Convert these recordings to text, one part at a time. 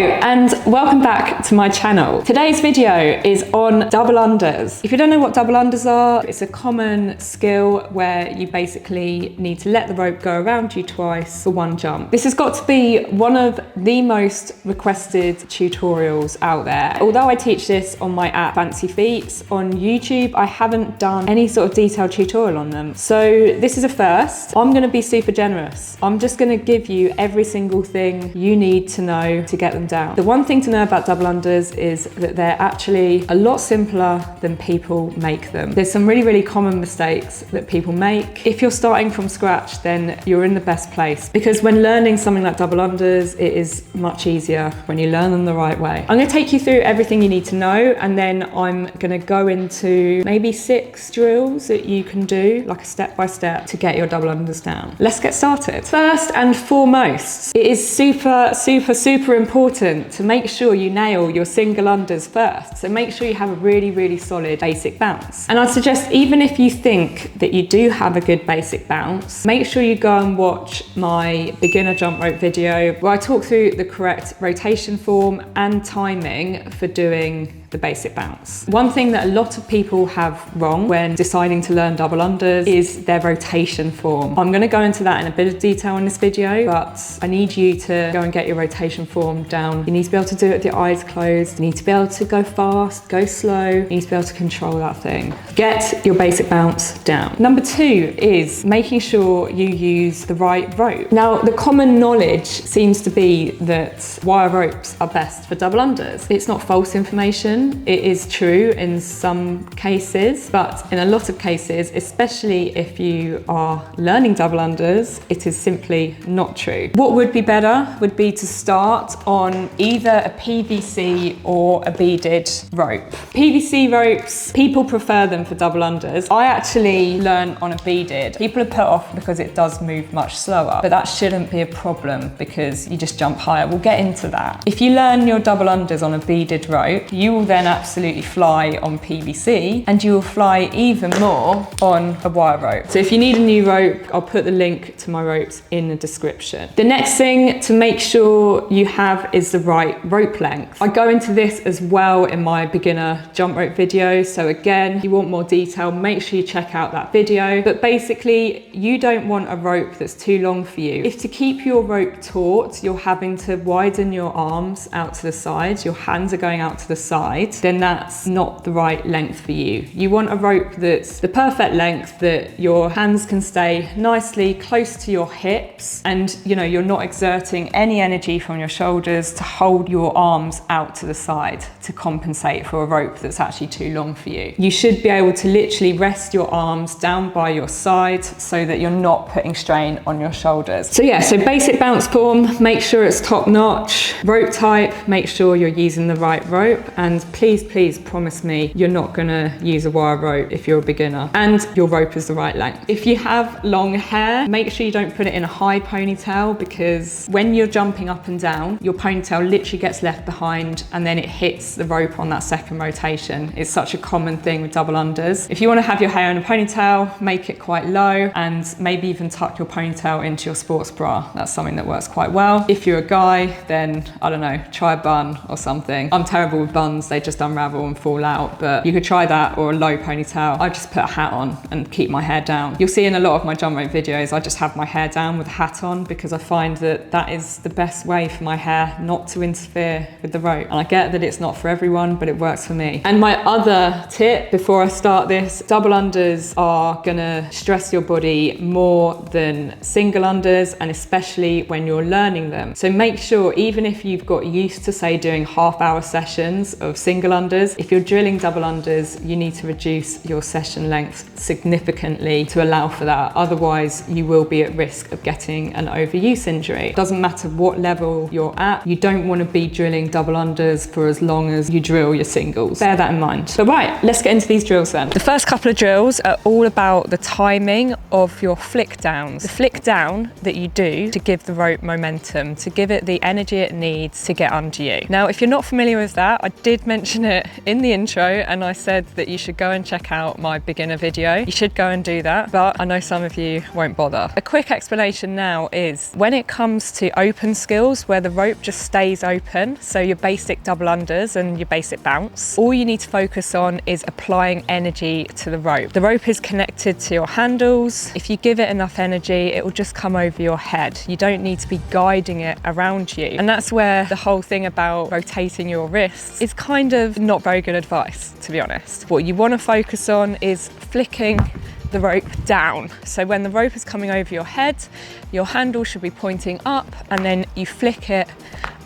and welcome back to my channel. Today's video is on double unders. If you don't know what double unders are, it's a common skill where you basically need to let the rope go around you twice for one jump. This has got to be one of the most requested tutorials out there. Although I teach this on my app Fancy Feats, on YouTube I haven't done any sort of detailed tutorial on them. So this is a first. I'm going to be super generous. I'm just going to give you every single thing you need to know to get them down. The one thing to know about double unders is that they're actually a lot simpler than people make them. There's some really common mistakes that people make. If you're starting from scratch, then you're in the best place, because when learning something like double unders, it is much easier when you learn them the right way. I'm going to take you through everything you need to know, and then I'm going to go into maybe 6 drills that you can do, like a step-by-step, to get your double unders down. Let's get started. First and foremost, it is super important to make sure you nail your single unders first. So make sure you have a really solid basic bounce. And I'd suggest, even if you think that you do have a good basic bounce, make sure you go and watch my beginner jump rope video where I talk through the correct rotation form and timing for doing the basic bounce. One thing that a lot of people have wrong when deciding to learn double unders is their rotation form. I'm going to go into that in a bit of detail in this video, but I need you to go and get your rotation form down. You need to be able to do it with your eyes closed. You need to be able to go fast, go slow. You need to be able to control that thing. Get your basic bounce down. Number 2 is making sure you use the right rope. Now, the common knowledge seems to be that wire ropes are best for double unders. It's not false information. It is true in some cases, but in a lot of cases, especially if you are learning double unders, it is simply not true. What would be better would be to start on either a PVC or a beaded rope. PVC ropes, people prefer them for double unders. I actually learn on a beaded. People are put off because it does move much slower, but that shouldn't be a problem because you just jump higher. We'll get into that. If you learn your double unders on a beaded rope, you will then absolutely fly on PVC, and you will fly even more on a wire rope. So if you need a new rope, I'll put the link to my ropes in the description. The next thing to make sure you have is the right rope length. I go into this as well in my beginner jump rope video. So again, if you want more detail, make sure you check out that video. But basically, you don't want a rope that's too long for you. If to keep your rope taut, you're having to widen your arms out to the sides, your hands are going out to the side, then that's not the right length for you. You want a rope that's the perfect length, that your hands can stay nicely close to your hips, and you're not exerting any energy from your shoulders to hold your arms out to the side to compensate for a rope that's actually too long for you. You should be able to literally rest your arms down by your side so that you're not putting strain on your shoulders. So yeah, so basic bounce form, make sure it's top notch. Rope type, make sure you're using the right rope, and please promise me you're not gonna use a wire rope if you're a beginner, and your rope is the right length. If you have long hair, make sure you don't put it in a high ponytail, because when you're jumping up and down, your ponytail literally gets left behind and then it hits the rope on that second rotation. It's such a common thing with double unders. If you want to have your hair in a ponytail, make it quite low, and maybe even tuck your ponytail into your sports bra. That's something that works quite well. If you're a guy, then I don't know, try a bun or something. I'm terrible with buns, they just unravel and fall out, but you could try that, or a low ponytail. I just put a hat on and keep my hair down. You'll see in a lot of my jump rope videos, I just have my hair down with a hat on, because I find that that is the best way for my hair not to interfere with the rope. And I get that it's not for everyone, but it works for me. And my other tip before I start this, double unders are gonna stress your body more than single unders, and especially when you're learning them. So make sure, even if you've got used to, say, doing half-hour sessions of single unders, if you're drilling double unders, you need to reduce your session length significantly to allow for that. Otherwise, you will be at risk of getting an overuse injury. It doesn't matter what level you're at, you don't want to be drilling double unders for as long as you drill your singles. Bear that in mind. But right, let's get into these drills then. The first couple of drills are all about the timing of your flick downs. The flick down that you do to give the rope momentum, to give it the energy it needs to get under you. Now, if you're not familiar with that, I did mention it in the intro, and I said that you should go and check out my beginner video. You should go and do that, but I know some of you won't bother. A quick explanation now is when it comes to open skills where the rope just stays open, so your basic double unders and your basic bounce, all you need to focus on is applying energy to the rope. The rope is connected to your handles. If you give it enough energy, it will just come over your head. You don't need to be guiding it around you. And that's where the whole thing about rotating your wrists is kind of not very good advice, to be honest. What you want to focus on is flicking the rope down. So when the rope is coming over your head, your handle should be pointing up, and then you flick it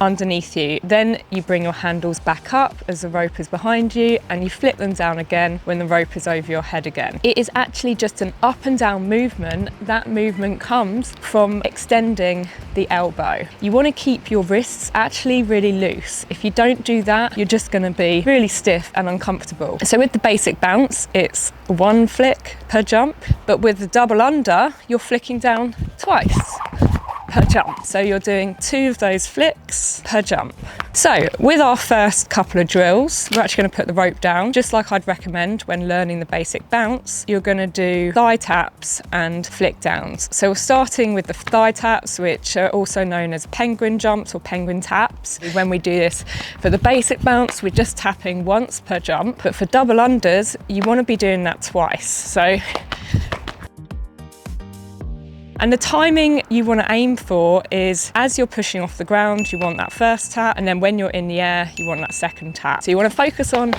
underneath you. Then you bring your handles back up as the rope is behind you, and you flip them down again when the rope is over your head again. It is actually just an up and down movement. That movement comes from extending the elbow. You want to keep your wrists actually really loose. If you don't do that, you're just going to be really stiff and uncomfortable. So with the basic bounce, it's one flick per jump, but with the double under, you're flicking down twice per jump. So you're doing 2 of those flicks per jump. So with our first couple of drills, we're actually going to put the rope down, just like I'd recommend when learning the basic bounce. You're going to do thigh taps and flick downs. So we're starting with the thigh taps, which are also known as penguin jumps or penguin taps. When we do this for the basic bounce, we're just tapping once per jump, but for double unders, you want to be doing that twice. So and the timing you want to aim for is as you're pushing off the ground, you want that first tap, and then when you're in the air, you want that second tap. So you want to focus on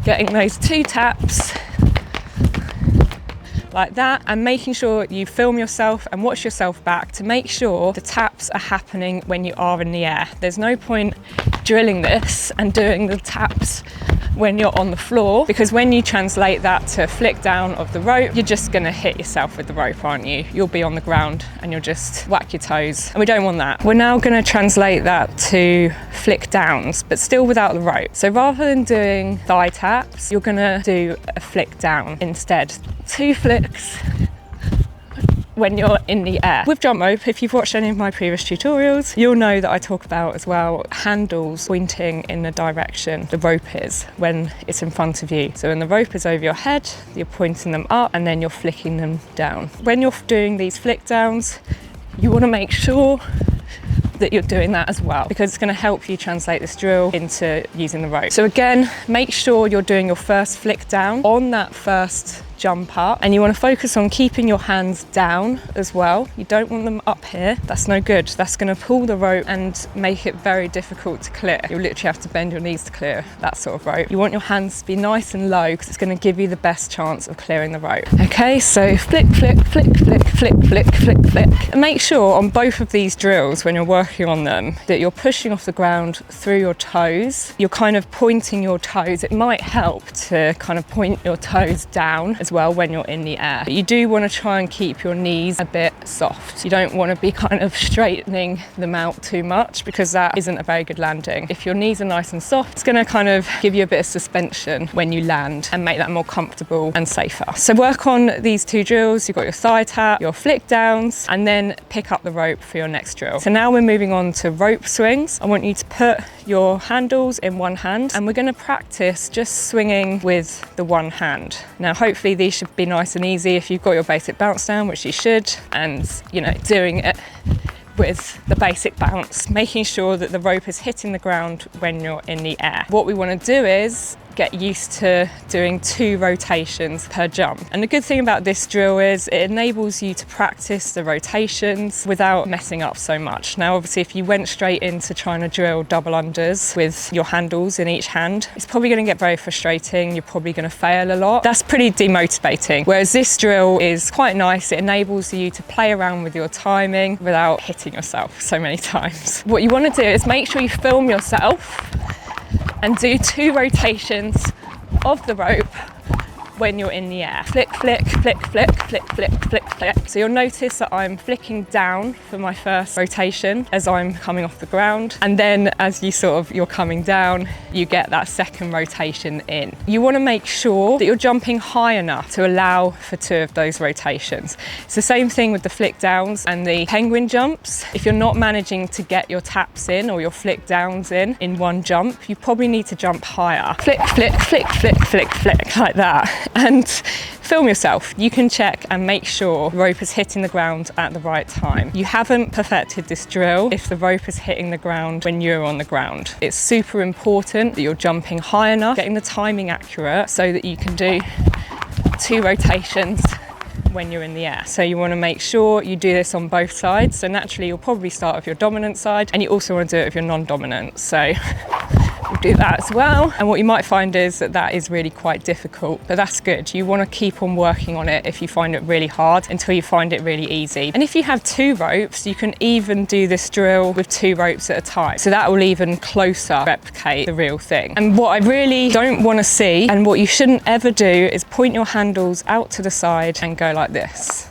getting those 2 taps like that, and making sure you film yourself and watch yourself back to make sure the taps are happening when you are in the air. There's no point drilling this and doing the taps when you're on the floor, because when you translate that to flick down of the rope, you're just going to hit yourself with the rope, aren't you? You'll be on the ground and you'll just whack your toes, and we don't want that. We're now going to translate that to flick downs, but still without the rope. So rather than doing thigh taps, you're going to do a flick down instead. 2 flicks when you're in the air. With jump rope, if you've watched any of my previous tutorials, you'll know that I talk about as well handles pointing in the direction the rope is when it's in front of you. So when the rope is over your head, you're pointing them up and then you're flicking them down. When you're doing these flick downs, you want to make sure that you're doing that as well, because it's going to help you translate this drill into using the rope. So again, make sure you're doing your first flick down on that first jump up, and you want to focus on keeping your hands down as well. You don't want them up here. That's no good. That's going to pull the rope and make it very difficult to clear. You'll literally have to bend your knees to clear that sort of rope. You want your hands to be nice and low because it's going to give you the best chance of clearing the rope. Okay, so flick, flick, flick, flick, flick, flick, flick, flick. And make sure on both of these drills, when you're working on them, that you're pushing off the ground through your toes. You're kind of pointing your toes. It might help to kind of point your toes down as well when you're in the air. But you do want to try and keep your knees a bit soft. You don't want to be kind of straightening them out too much, because that isn't a very good landing. If your knees are nice and soft, it's going to kind of give you a bit of suspension when you land and make that more comfortable and safer. So work on these 2 drills. You've got your thigh tap, your flick downs, and then pick up the rope for your next drill. So now we're moving on to rope swings. I want you to put your handles in one hand, and we're going to practice just swinging with the one hand. Now hopefully these should be nice and easy if you've got your basic bounce down, which you should, and you know, doing it with the basic bounce, making sure that the rope is hitting the ground when you're in the air. What we want to do is get used to doing 2 rotations per jump. And the good thing about this drill is it enables you to practice the rotations without messing up so much. Now, obviously, if you went straight into trying to drill double unders with your handles in each hand, it's probably going to get very frustrating. You're probably going to fail a lot. That's pretty demotivating. Whereas this drill is quite nice. It enables you to play around with your timing without hitting yourself so many times. What you want to do is make sure you film yourself and do 2 rotations of the rope when you're in the air. Flick, flick, flick, flick, flick, flick, flick, flick. So you'll notice that I'm flicking down for my first rotation as I'm coming off the ground. And then as you're coming down, you get that second rotation in. You want to make sure that you're jumping high enough to allow for 2 of those rotations. It's the same thing with the flick downs and the penguin jumps. If you're not managing to get your taps in or your flick downs in one jump, you probably need to jump higher. Flick, flick, flick, flick, flick, flick, like that. And film yourself. You can check and make sure the rope is hitting the ground at the right time. You haven't perfected this drill if the rope is hitting the ground when you're on the ground. It's super important that you're jumping high enough, getting the timing accurate so that you can do 2 rotations when you're in the air. So you want to make sure you do this on both sides. So naturally you'll probably start with your dominant side, and you also want to do it with your non-dominant. So we'll do that as well. And what you might find is that is really quite difficult, but that's good. You want to keep on working on it if you find it really hard until you find it really easy. And if you have 2 ropes, you can even do this drill with 2 ropes at a time. So that will even closer replicate the real thing. And what I really don't want to see, and what you shouldn't ever do, is point your handles out to the side and go like this.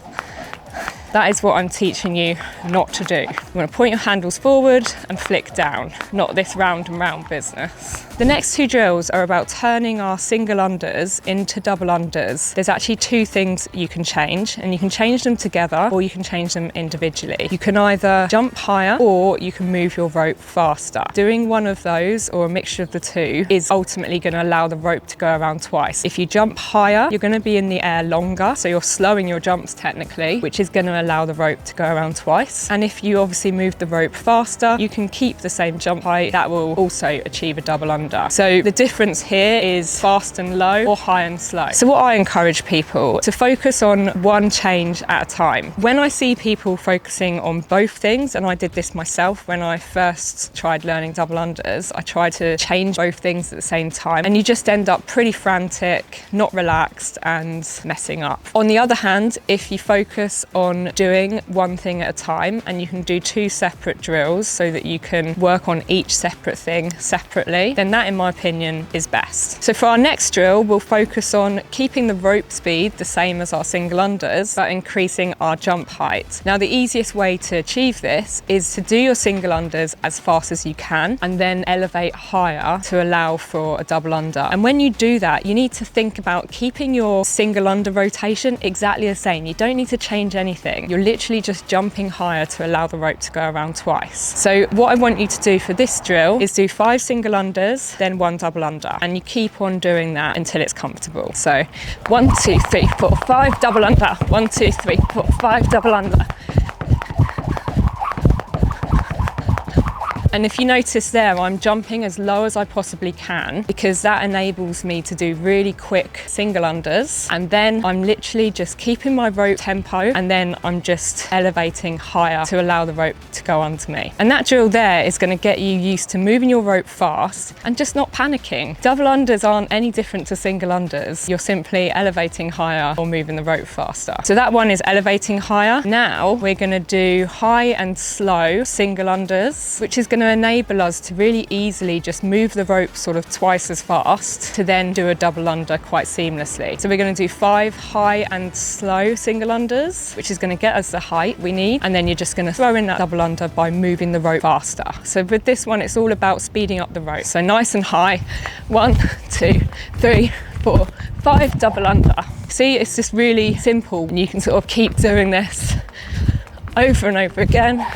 That is what I'm teaching you not to do. You want to point your handles forward and flick down, not this round and round business. The next 2 drills are about turning our single unders into double unders. There's actually 2 things you can change, and you can change them together or you can change them individually. You can either jump higher or you can move your rope faster. Doing one of those or a mixture of the 2 is ultimately going to allow the rope to go around twice. If you jump higher, you're going to be in the air longer, so you're slowing your jumps technically, which is going to allow the rope to go around twice. And if you obviously move the rope faster, you can keep the same jump height. That will also achieve a double under. So the difference here is fast and low or high and slow. So what I encourage people to focus on one change at a time. When I see people focusing on both things, and I did this myself when I first tried learning double unders, I tried to change both things at the same time, and you just end up pretty frantic, not relaxed, and messing up. On the other hand, if you focus on doing one thing at a time, and you can do 2 separate drills so that you can work on each separate thing separately, then that in my opinion is best. So for our next drill, we'll focus on keeping the rope speed the same as our single unders, but increasing our jump height. Now the easiest way to achieve this is to do your single unders as fast as you can and then elevate higher to allow for a double under. And when you do that, you need to think about keeping your single under rotation exactly the same. You don't need to change anything. You're literally just jumping higher to allow the rope to go around twice. So what I want you to do for this drill is do 5 single unders, then 1 double under, and you keep on doing that until it's comfortable. So 1, 2, 3, 4, 5 double under, 1, 2, 3, 4, 5 double under. And if you notice there, I'm jumping as low as I possibly can because that enables me to do really quick single unders. And then I'm literally just keeping my rope tempo, and then I'm just elevating higher to allow the rope to go under me. And that drill there is going to get you used to moving your rope fast and just not panicking. Double unders aren't any different to single unders. You're simply elevating higher or moving the rope faster. So that one is elevating higher. Now we're going to do high and slow single unders, which is going to enable us to really easily just move the rope sort of twice as fast to then do a double under quite seamlessly. So we're going to do 5 high and slow single unders, which is going to get us the height we need, and then you're just going to throw in that double under by moving the rope faster. So with this one, it's all about speeding up the rope. So nice and high, 1, 2, 3, 4, 5 double under. See, it's just really simple, and you can sort of keep doing this over and over again.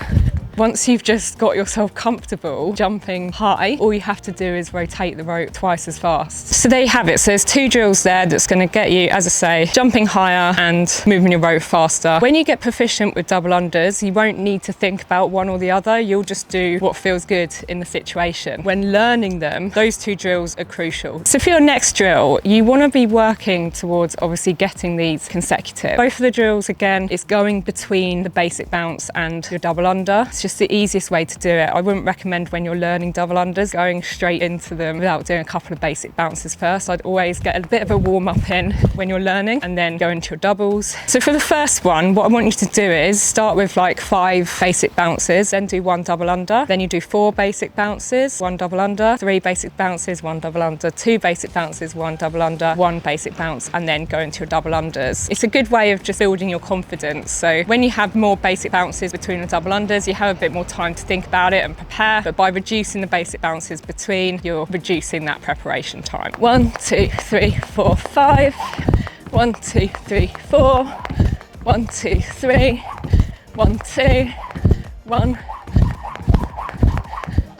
Once you've just got yourself comfortable jumping high, all you have to do is rotate the rope twice as fast. So there you have it. So there's 2 drills there that's going to get you, as I say, jumping higher and moving your rope faster. When you get proficient with double unders, you won't need to think about one or the other. You'll just do what feels good in the situation. When learning them, those 2 drills are crucial. So for your next drill, you want to be working towards obviously getting these consecutive. Both of the drills, again, is going between the basic bounce and your double under. So It's just the easiest way to do it. I wouldn't recommend when you're learning double unders going straight into them without doing a couple of basic bounces first. I'd always get a bit of a warm up in when you're learning and then go into your doubles. So for the first one, what I want you to do is start with like 5 basic bounces, then do 1 double under, then you do 4 basic bounces, 1 double under, 3 basic bounces, 1 double under, 2 basic bounces, 1 double under, 1 basic bounce, and then go into your double unders. It's a good way of just building your confidence. So when you have more basic bounces between the double unders, you have a bit more time to think about it and prepare, but by reducing the basic bounces between, you're reducing that preparation time. 1, 2, 3, 4, 5. 1, 2, 3, 4. 1, 2, 3. 1, 2. 1.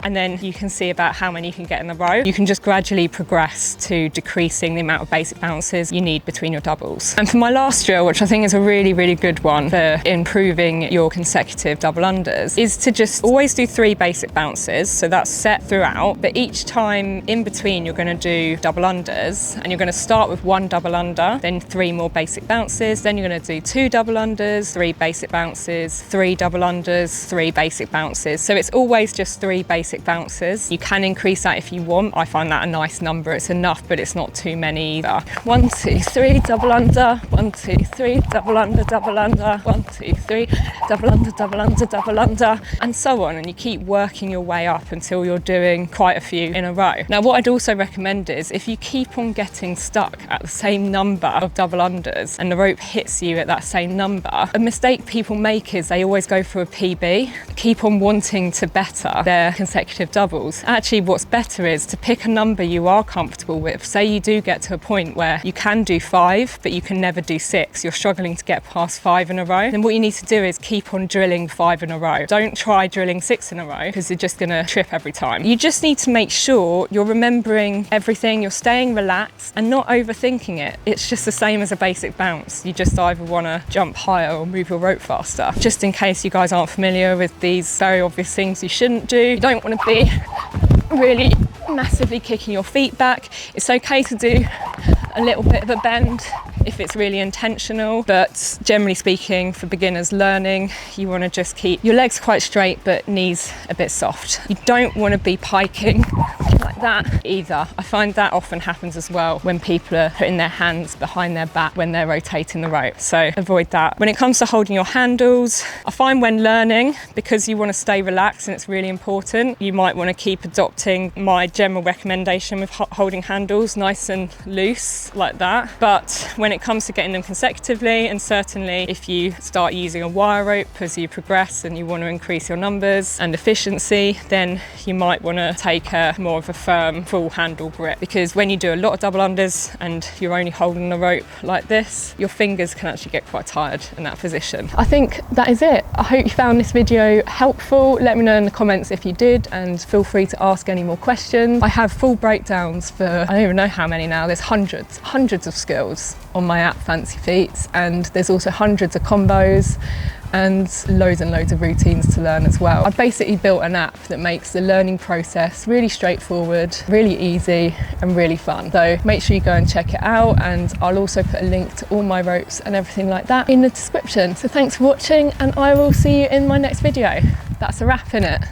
And then you can see about how many you can get in a row. You can just gradually progress to decreasing the amount of basic bounces you need between your doubles. And for my last drill, which I think is a really, really good one for improving your consecutive double unders, is to just always do 3 basic bounces. So that's set throughout, but each time in between you're gonna do double unders, and you're gonna start with 1 double under, then 3 more basic bounces, then you're gonna do 2 double unders, 3 basic bounces, 3 double unders, 3 basic bounces. So it's always just 3 basic bounces. You can increase that if you want. I find that a nice number. It's enough, but it's not too many either. 1, 2, 3, double under. 1, 2, 3, double under, double under. 1, 2, 3, double under, double under, double under, and so on. And you keep working your way up until you're doing quite a few in a row. Now, what I'd also recommend is if you keep on getting stuck at the same number of double unders and the rope hits you at that same number, a mistake people make is they always go for a PB, keep on wanting to better their consecutive doubles. Actually, what's better is to pick a number you are comfortable with. Say you do get to a point where you can do 5, but you can never do 6. You're struggling to get past 5 in a row. Then what you need to do is keep on drilling 5 in a row. Don't try drilling 6 in a row because you're just gonna trip every time. You just need to make sure you're remembering everything, you're staying relaxed and not overthinking it. It's just the same as a basic bounce. You just either wanna jump higher or move your rope faster. Just in case you guys aren't familiar with these very obvious things you shouldn't do, you don't want to be really massively kicking your feet back. It's okay to do a little bit of a bend if it's really intentional, but generally speaking, for beginners learning, you want to just keep your legs quite straight but knees a bit soft. You don't want to be piking like that either. I find that often happens as well when people are putting their hands behind their back when they're rotating the rope, so avoid that. When it comes to holding your handles, I find when learning, because you want to stay relaxed and it's really important, you might want to keep adopting my general recommendation with holding handles nice and loose like that. But when it comes to getting them consecutively, and certainly if you start using a wire rope as you progress and you want to increase your numbers and efficiency, then you might want to take a more of a firm full handle grip, because when you do a lot of double unders and you're only holding the rope like this, your fingers can actually get quite tired in that position. I think that is it. I hope you found this video helpful. Let me know in the comments if you did, and feel free to ask any more questions. I have full breakdowns for, I don't even know how many now, there's hundreds of skills on my app Fancy Feats, and there's also hundreds of combos and loads of routines to learn as well. I've basically built an app that makes the learning process really straightforward, really easy and really fun. So make sure you go and check it out, and I'll also put a link to all my ropes and everything like that in the description. So thanks for watching, and I will see you in my next video. That's a wrap, innit?